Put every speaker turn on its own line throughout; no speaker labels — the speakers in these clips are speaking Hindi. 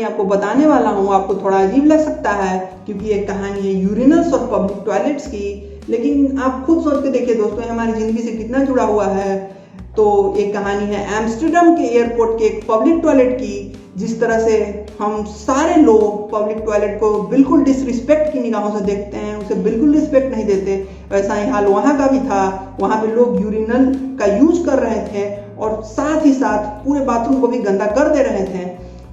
कहानी आपको बताने वाला हूँ आपको थोड़ा अजीब लग सकता है, क्योंकि ये कहानी है यूरिनल्स और पब्लिक टॉयलेट्स की। लेकिन आप खुद सोच के देखिए दोस्तों, ये हमारी ज़िंदगी से कितना जुड़ा हुआ है। तो एक कहानी है एम्स्टर्डम के एयरपोर्ट के एक पब्लिक टॉयलेट की। जिस तरह से हम सारे लोग पब्लिक टॉयलेट को बिल्कुल डिसरिस्पेक्ट की निगाहों से देखते हैं, उसे बिल्कुल रिस्पेक्ट नहीं देते, वैसा ही हाल वहाँ का भी था। वहाँ पे लोग यूरिनल का यूज कर रहे थे और साथ ही साथ पूरे बाथरूम को भी गंदा कर दे रहे थे।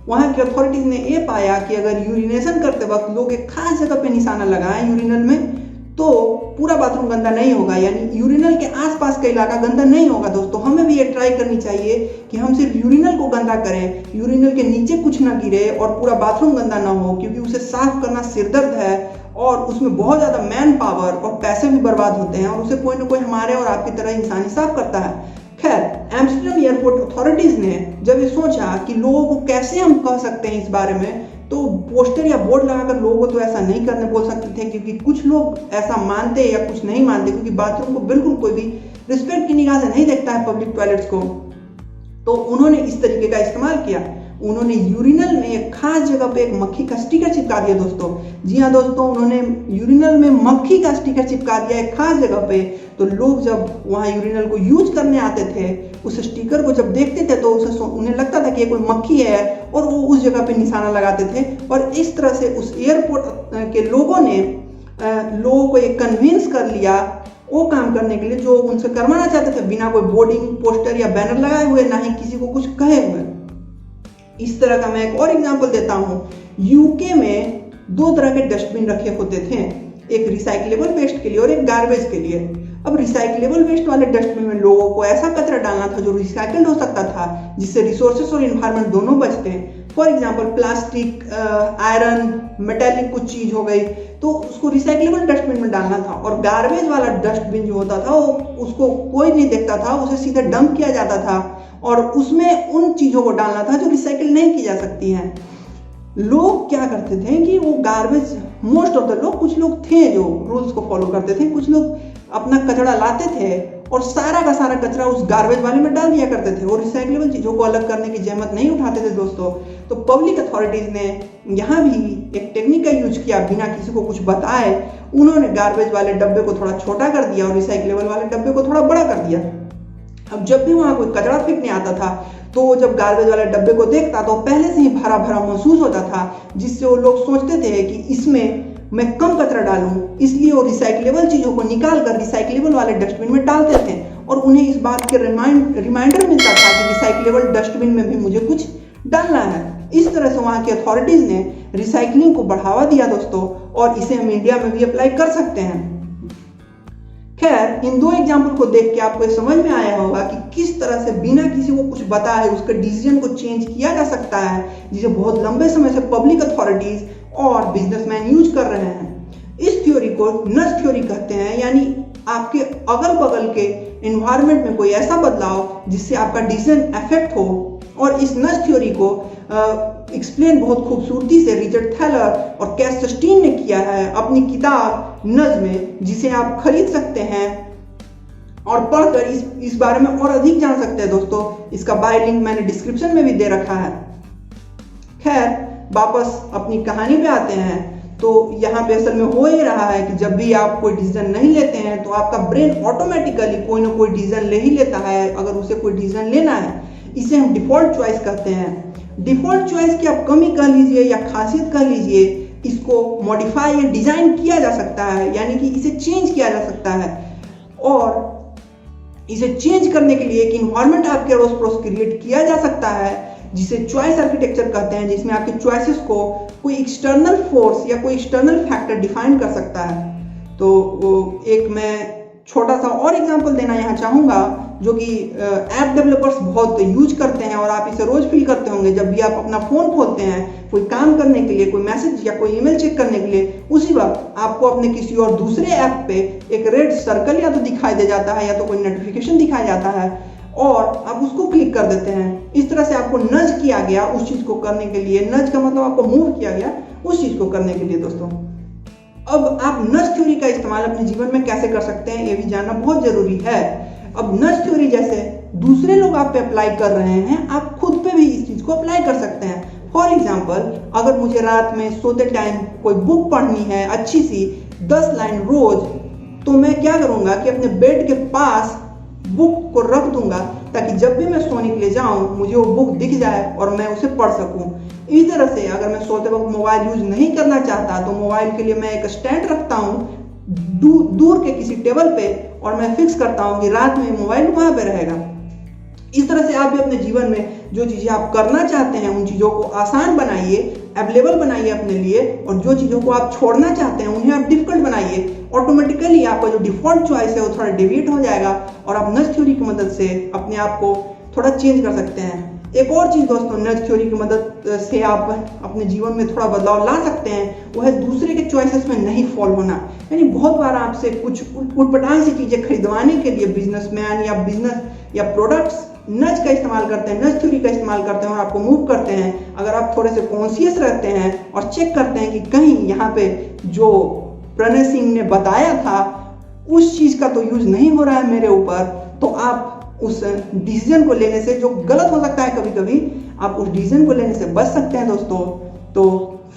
वहाँ की अथॉरिटीज ने ये पाया कि अगर यूरिनेशन करते वक्त लोग एक खास जगह पे निशाना लगाएं यूरिनल में, तो पूरा बाथरूम गंदा नहीं होगा, यानी यूरिनल के आसपास का इलाका गंदा नहीं होगा। दोस्तों हमें भी ये ट्राई करनी चाहिए कि हम सिर्फ यूरिनल को गंदा करें, यूरिनल के नीचे कुछ ना गिरे और पूरा बाथरूम गंदा ना हो, क्योंकि उसे साफ करना सिरदर्द है और उसमें बहुत ज़्यादा मैन पावर और पैसे भी बर्बाद होते हैं, और उसे कोई ना कोई हमारे और आपकी तरह इंसान ही साफ करता है। खैर, एम्स्टर्डम एयरपोर्ट अथॉरिटीज ने जब ये सोचा कि लोगों को कैसे हम कह सकते हैं इस बारे में, तो पोस्टर या बोर्ड लगाकर लोगों को तो ऐसा नहीं करने बोल सकते थे, क्योंकि कुछ लोग ऐसा मानते या कुछ नहीं मानते, क्योंकि बाथरूम को बिल्कुल कोई भी रिस्पेक्ट की निगाह से नहीं देखता है पब्लिक टॉयलेट्स को। तो उन्होंने इस तरीके का इस्तेमाल किया, उन्होंने यूरिनल में एक खास जगह पे एक मक्खी का स्टिकर चिपका दिया दोस्तों। जी हाँ दोस्तों, उन्होंने यूरिनल में मक्खी का स्टिकर चिपका दिया एक खास जगह पे। तो लोग जब वहाँ यूरिनल को यूज करने आते थे, उस स्टिकर को जब देखते थे तो उन्हें लगता था कि ये कोई मक्खी है, और वो उस जगह पे निशाना लगाते थे। और इस तरह से उस एयरपोर्ट के लोगों ने लोगों को एक कन्विंस कर लिया वो काम करने के लिए जो उनसे करवाना चाहते थे, बिना कोई बोर्डिंग पोस्टर या बैनर लगाए हुए, ना ही किसी को कुछ कहे हुए। इस तरह का मैं एक और एग्जांपल देता हूँ। यूके में 2 तरह के डस्टबिन रखे होते थे, एक रिसाइक्लेबल वेस्ट के लिए और एक गार्बेज के लिए। अब रिसाइक्लेबल वेस्ट वाले डस्टबिन में लोगों को ऐसा कचरा डालना था जो रिसाइकल्ड हो सकता था, जिससे रिसोर्सेस और इन्वायरमेंट दोनों बचते हैं। For example plastic, iron, metallic कुछ चीज हो गई, तो उसको रिसाइक्लेबल डस्टबिन में डालना था। और गार्बेज वाला डस्टबिन जो होता था वो उसको कोई नहीं देखता था, उसे सीधे डंप किया जाता था और उसमें उन चीजों को डालना था जो रिसाइकिल नहीं की जा सकती हैं। लोग क्या करते थे कि वो गार्बेज, मोस्ट ऑफ द लोग, कुछ लोग थे जो रूल्स को फॉलो करते थे, कुछ लोग अपना कचरा लाते थे और सारा का सारा कचरा उस गार्बेज वाले में डाल दिया करते थे, और रिसाइक्लेबल चीज़ों को अलग करने की जहमत नहीं उठाते थे दोस्तों। तो पब्लिक अथॉरिटीज़ ने यहाँ भी एक टेक्निक का यूज किया, बिना किसी को कुछ बताए। उन्होंने गार्बेज वाले डब्बे को थोड़ा छोटा कर दिया और रिसाइक्लेबल वाले डब्बे को थोड़ा बड़ा कर दिया। अब जब भी वहाँ कोई कचरा फेंकने आता था, तो जब गार्बेज वाले डब्बे को देखता तो पहले से ही भरा भरा महसूस होता था, जिससे वो लोग सोचते थे कि इसमें मैं कम कचरा डालूं, इसलिए वो रिसाइक्लेबल चीज़ों को निकाल कर रिसाइक्लेबल वाले डस्टबिन में डालते थे, और उन्हें इस बात के रिमाइंडर मिलता था कि रिसाइक्लेबल डस्टबिन में भी मुझे कुछ डालना है। इस तरह से वहाँ की अथॉरिटीज़ ने रिसाइकलिंग को बढ़ावा दिया दोस्तों, और इसे हम इंडिया में भी अप्लाई कर सकते हैं। खैर, इन 2 एग्जाम्पल को देख के आपको समझ में आया होगा कि किस तरह से बिना किसी को कुछ बताए उसके डिसीजन को चेंज किया जा सकता है, जिसे बहुत लंबे समय से पब्लिक अथॉरिटीज और बिजनेसमैन यूज कर रहे हैं। इस थ्योरी को नज थ्योरी कहते हैं, यानी आपके अगल बगल के एनवायरनमेंट में कोई ऐसा बदलाव जिससे आपका डिसीजन अफेक्ट हो। और इस नज थ्योरी को एक्सप्लेन बहुत खूबसूरती से रिचर्ड थैलर और कैस सस्टीन ने किया है अपनी किताब नज में, जिसे आप खरीद सकते हैं और पढ़कर इस बारे में और अधिक जान सकते हैं दोस्तों। इसका बाय लिंक मैंने डिस्क्रिप्शन में भी दे रखा है। खैर, वापस अपनी कहानी पे आते हैं। तो यहाँ पे असल में हो ही रहा है कि जब भी आप कोई डिसीजन नहीं लेते हैं तो आपका ब्रेन ऑटोमेटिकली कोई ना कोई डिसीजन ले ही लेता है, अगर उसे कोई डिसीजन लेना है। इसे हम डिफॉल्ट चॉइस कहते हैं। डिफॉल्ट चॉइस की आप कमी कह लीजिए या खासियत कह लीजिए, इसको मॉडिफाई या डिजाइन किया जा सकता है, यानी कि इसे चेंज किया जा सकता है। और इसे चेंज करने के लिए एक इन्वायरमेंट आपके अड़ोस पड़ोस क्रिएट किया जा सकता है, जिसे चॉइस आर्किटेक्चर कहते हैं, जिसमें आपके चॉइसेस को कोई एक्सटर्नल फोर्स या कोई एक्सटर्नल फैक्टर डिफाइन कर सकता है। तो एक मैं छोटा सा और एग्जांपल देना यहाँ चाहूँगा, जो कि ऐप डेवलपर्स बहुत यूज करते हैं और आप इसे रोज फील करते होंगे। जब भी आप अपना फ़ोन खोलते हैं कोई काम करने के लिए, कोई मैसेज या कोई ईमेल चेक करने के लिए, उसी वक्त आपको अपने किसी और दूसरे ऐप पे एक रेड सर्कल या तो दिखाई दे जाता है या तो कोई नोटिफिकेशन दिखाया जाता है, और आप उसको क्लिक कर देते हैं। इस तरह से आपको नज किया गया उस चीज़ को करने के लिए। नज का मतलब आपको मूव किया गया उस चीज़ को करने के लिए दोस्तों। अब आप नज थ्योरी का इस्तेमाल अपने जीवन में कैसे कर सकते हैं, ये भी जानना बहुत जरूरी है। अब नज थ्योरी जैसे दूसरे लोग आप पे अप्लाई कर रहे हैं, आप खुद पे भी इस चीज़ को अप्लाई कर सकते हैं। फॉर एग्जाम्पल, अगर मुझे रात में सोते टाइम कोई बुक पढ़नी है अच्छी सी 10 लाइन रोज, तो मैं क्या करूँगा कि अपने बेड के पास बुक को रख दूंगा ताकि जब भी मैं सोने के लिए जाऊं मुझे वो बुक दिख जाए और मैं उसे पढ़ सकूं। इस तरह से अगर मैं सोते वक्त मोबाइल यूज नहीं करना चाहता तो मोबाइल के लिए मैं एक स्टैंड रखता हूं दूर के किसी टेबल पे, और मैं फिक्स करता हूं कि रात में मोबाइल वहां पे रहेगा। इस तरह से आप भी अपने जीवन में जो चीज़ें आप करना चाहते हैं उन चीज़ों को आसान बनाइए, अवेलेबल बनाइए अपने लिए, और जो चीज़ों को आप छोड़ना चाहते हैं उन्हें आप डिफिकल्ट बनाइए। ऑटोमेटिकली आपका जो डिफॉल्ट चॉइस है वो थोड़ा डेविएट हो जाएगा और आप नज थ्योरी की मदद से अपने आप को थोड़ा चेंज कर सकते हैं। एक और चीज़ दोस्तों, नज थ्योरी की मदद से आप अपने जीवन में थोड़ा बदलाव ला सकते हैं, वो है दूसरे के चॉइसेस में नहीं फॉल होना। यानी बहुत बार आपसे कुछ उटपटांग सी चीज़ें खरीदवाने के लिए बिजनेसमैन या बिजनेस या प्रोडक्ट्स नज का इस्तेमाल करते हैं, नज थ्योरी का इस्तेमाल करते हैं और आपको मूव करते हैं। अगर आप थोड़े से कॉन्शियस रहते हैं और चेक करते हैं कि कहीं यहाँ पे जो प्रणय सिंह ने बताया था उस चीज़ का तो यूज नहीं हो रहा है मेरे ऊपर, तो आप उस डिसीजन को लेने से, जो गलत हो सकता है कभी कभी, आप उस डिसीजन को लेने से बच सकते हैं दोस्तों। तो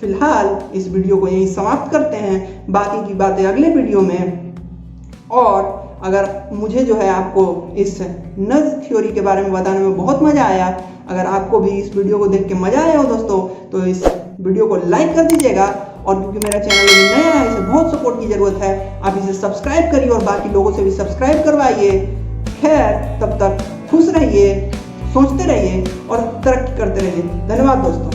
फिलहाल इस वीडियो को यहीं समाप्त करते हैं, बाकी की बातें अगले वीडियो में। और अगर मुझे जो है आपको इस नज थ्योरी के बारे में बताने में बहुत मज़ा आया, अगर आपको भी इस वीडियो को देख के मज़ा आया हो दोस्तों, तो इस वीडियो को लाइक कर दीजिएगा। और क्योंकि मेरा चैनल अभी नया है, इसे बहुत सपोर्ट की ज़रूरत है, आप इसे सब्सक्राइब करिए और बाकी लोगों से भी सब्सक्राइब करवाइए। खैर, तब तक खुश रहिए, सोचते रहिए और तरक्की करते रहिए। धन्यवाद दोस्तों।